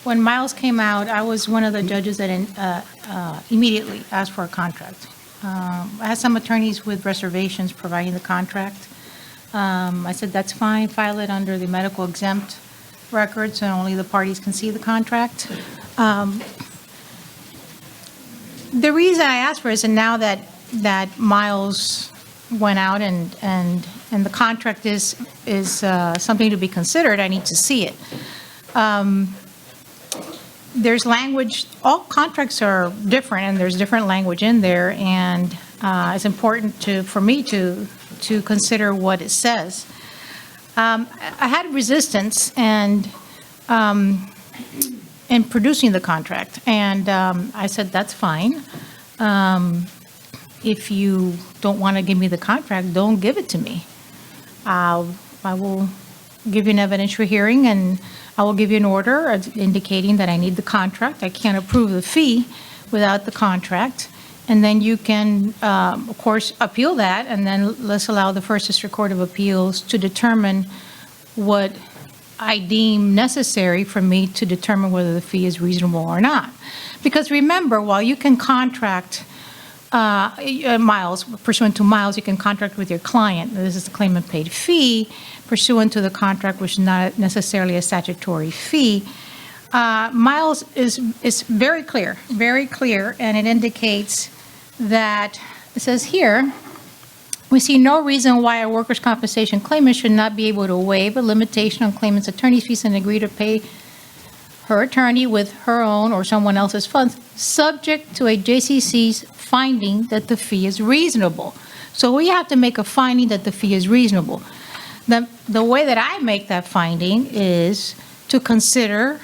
when Miles came out, I was one of the judges that immediately asked for a contract. I had some attorneys with reservations providing the contract. I said, that's fine, file it under the medical exempt records, and only the parties can see the contract. The reason I asked for it is, and now that Miles went out and the contract is something to be considered, I need to see it. There's language, all contracts are different, and there's different language in there, and it's important for me to consider what it says. I had resistance in producing the contract, and I said, that's fine. If you don't want to give me the contract, don't give it to me. I will give you an evidentiary hearing, and I will give you an order indicating that I need the contract. I can't approve the fee without the contract. And then you can, of course, appeal that, and then let's allow the First District Court of Appeals to determine what I deem necessary for me to determine whether the fee is reasonable or not. Because remember, while you can contract Miles, pursuant to Miles, you can contract with your client. This is the claimant paid fee pursuant to the contract, which is not necessarily a statutory fee. Miles is very clear, and it indicates that, it says here, we see no reason why a workers' compensation claimant should not be able to waive a limitation on claimant's attorney's fees and agree to pay her attorney with her own or someone else's funds, subject to a JCC's finding that the fee is reasonable. So we have to make a finding that the fee is reasonable. The way that I make that finding is to consider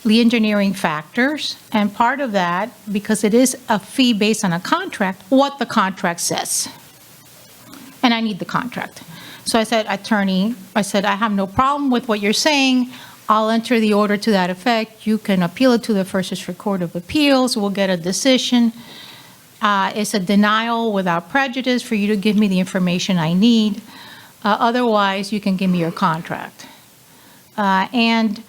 the engineering factors, and part of that, because it is a fee based on a contract, what the contract says. And I need the contract. So I said, attorney, I have no problem with what you're saying. I'll enter the order to that effect. You can appeal it to the First District Court of Appeals. We'll get a decision. It's a denial without prejudice for you to give me the information I need. Otherwise, you can give me your contract. And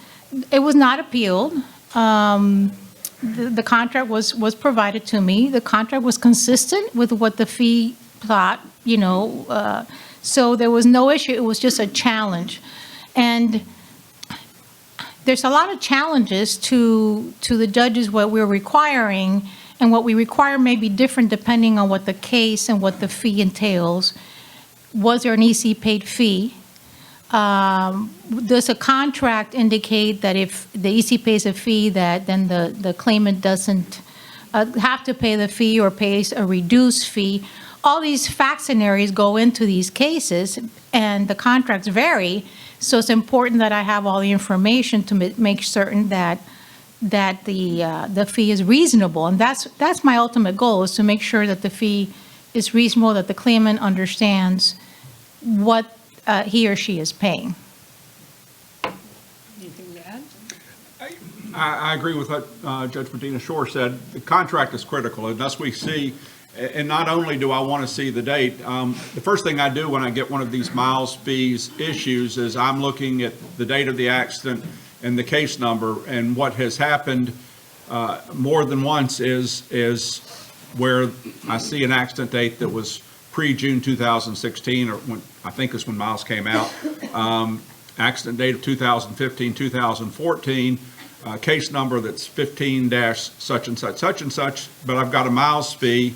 it was not appealed. The contract was provided to me. The contract was consistent with what the fee thought, so there was no issue. It was just a challenge. And there's a lot of challenges to the judges, what we're requiring, and what we require may be different depending on what the case and what the fee entails. Was there an EC paid fee? Does a contract indicate that if the EC pays a fee, that then the claimant doesn't have to pay the fee or pays a reduced fee? All these fact scenarios go into these cases, and the contracts vary. So it's important that I have all the information to make certain that the fee is reasonable, and that's my ultimate goal, is to make sure that the fee is reasonable, that the claimant understands what he or she is paying. Anything to add? I agree with what Judge Medina-Shore said. The contract is critical, and thus we see, and not only do I want to see the date, the first thing I do when I get one of these miles fees issues is I'm looking at the date of the accident and the case number, and what has happened more than once is where I see an accident date that was pre-June 2016, or when I think is when Miles came out, accident date of 2015, 2014, case number that's 15-such and such, but I've got a Miles fee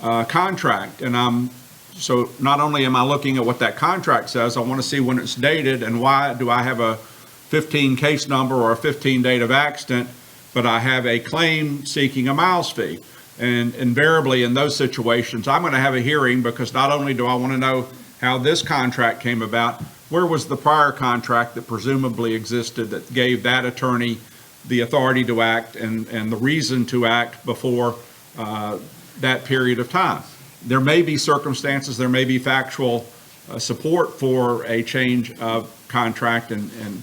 contract, and so not only am I looking at what that contract says, I want to see when it's dated and why do I have a 15 case number or a 15 date of accident, but I have a claim seeking a Miles fee. And invariably in those situations, I'm going to have a hearing, because not only do I want to know how this contract came about, where was the prior contract that presumably existed that gave that attorney the authority to act and the reason to act before that period of time. There may be circumstances, there may be factual support for a change of contract, and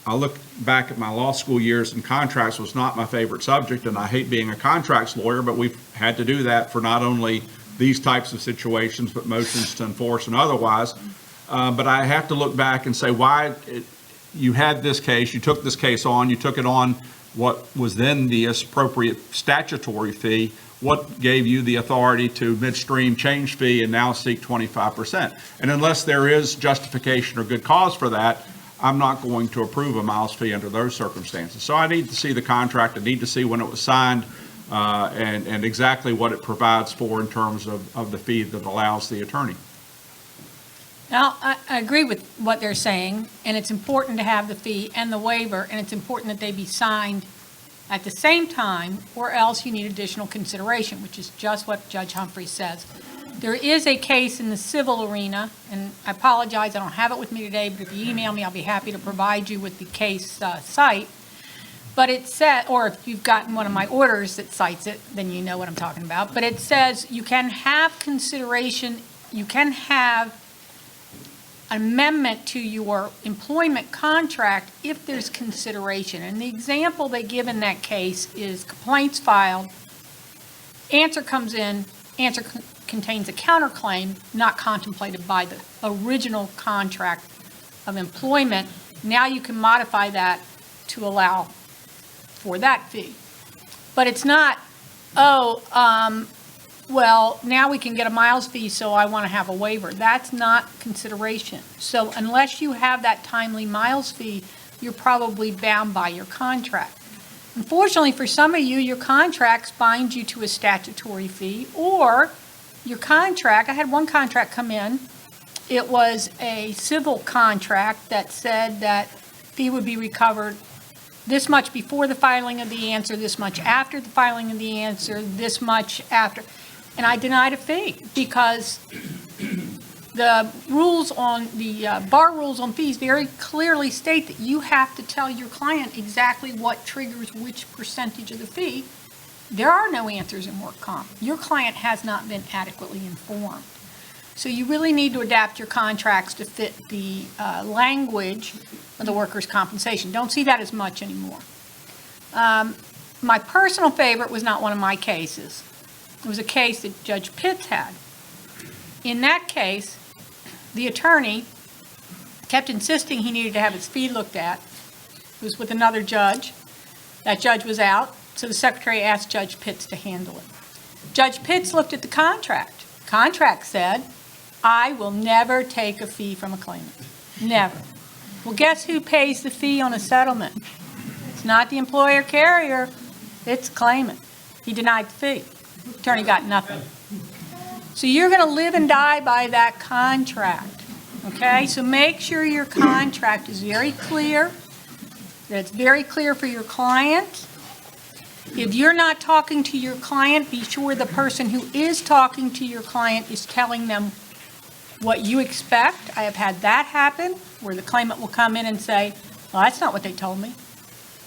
I look back at my law school years, and contracts was not my favorite subject, and I hate being a contracts lawyer, but we've had to do that for not only these types of situations, but motions to enforce and otherwise. But I have to look back and say, why you had this case, you took this case on, you took it on what was then the appropriate statutory fee. What gave you the authority to midstream change fee and now seek 25%? And unless there is justification or good cause for that, I'm not going to approve a miles fee under those circumstances. So I need to see the contract, I need to see when it was signed, and exactly what it provides for in terms of the fee that allows the attorney. Now, I agree with what they're saying, and it's important to have the fee and the waiver, and it's important that they be signed at the same time, or else you need additional consideration, which is just what Judge Humphries says. There is a case in the civil arena, and I apologize, I don't have it with me today, but if you email me, I'll be happy to provide you with the case site. But it said, or if you've gotten one of my orders that cites it, then you know what I'm talking about. But it says you can have consideration, you can have amendment to your employment contract if there's consideration. And the example they give in that case is complaints filed, answer comes in, answer contains a counterclaim not contemplated by the original contract of employment. Now you can modify that to allow for that fee. But it's not, well, now we can get a miles fee, so I want to have a waiver. That's not consideration. So unless you have that timely miles fee, you're probably bound by your contract. Unfortunately, for some of you, your contracts bind you to a statutory fee, or your contract, I had one contract come in, it was a civil contract that said that fee would be recovered this much before the filing of the answer, this much after the filing of the answer, this much after. And I denied a fee because the rules on the bar rules on fees very clearly state that you have to tell your client exactly what triggers which percentage of the fee. There are no answers in work comp. Your client has not been adequately informed. So you really need to adapt your contracts to fit the language of the workers' compensation. Don't see that as much anymore. My personal favorite was not one of my cases. It was a case that Judge Pitts had. In that case, the attorney kept insisting he needed to have his fee looked at. It was with another judge. That judge was out, so the secretary asked Judge Pitts to handle it. Judge Pitts looked at the contract. Contract said, I will never take a fee from a claimant. Never. Well, guess who pays the fee on a settlement? It's not the employer carrier, it's claimant. He denied the fee. Attorney got nothing. So you're going to live and die by that contract, okay? So make sure your contract is very clear, that it's very clear for your client. If you're not talking to your client, be sure the person who is talking to your client is telling them what you expect. I have had that happen, where the claimant will come in and say, well, that's not what they told me.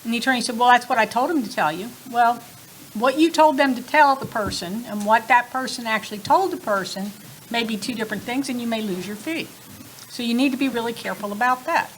And the attorney said, well, that's what I told them to tell you. Well, what you told them to tell the person and what that person actually told the person may be two different things, and you may lose your fee. So you need to be really careful about that.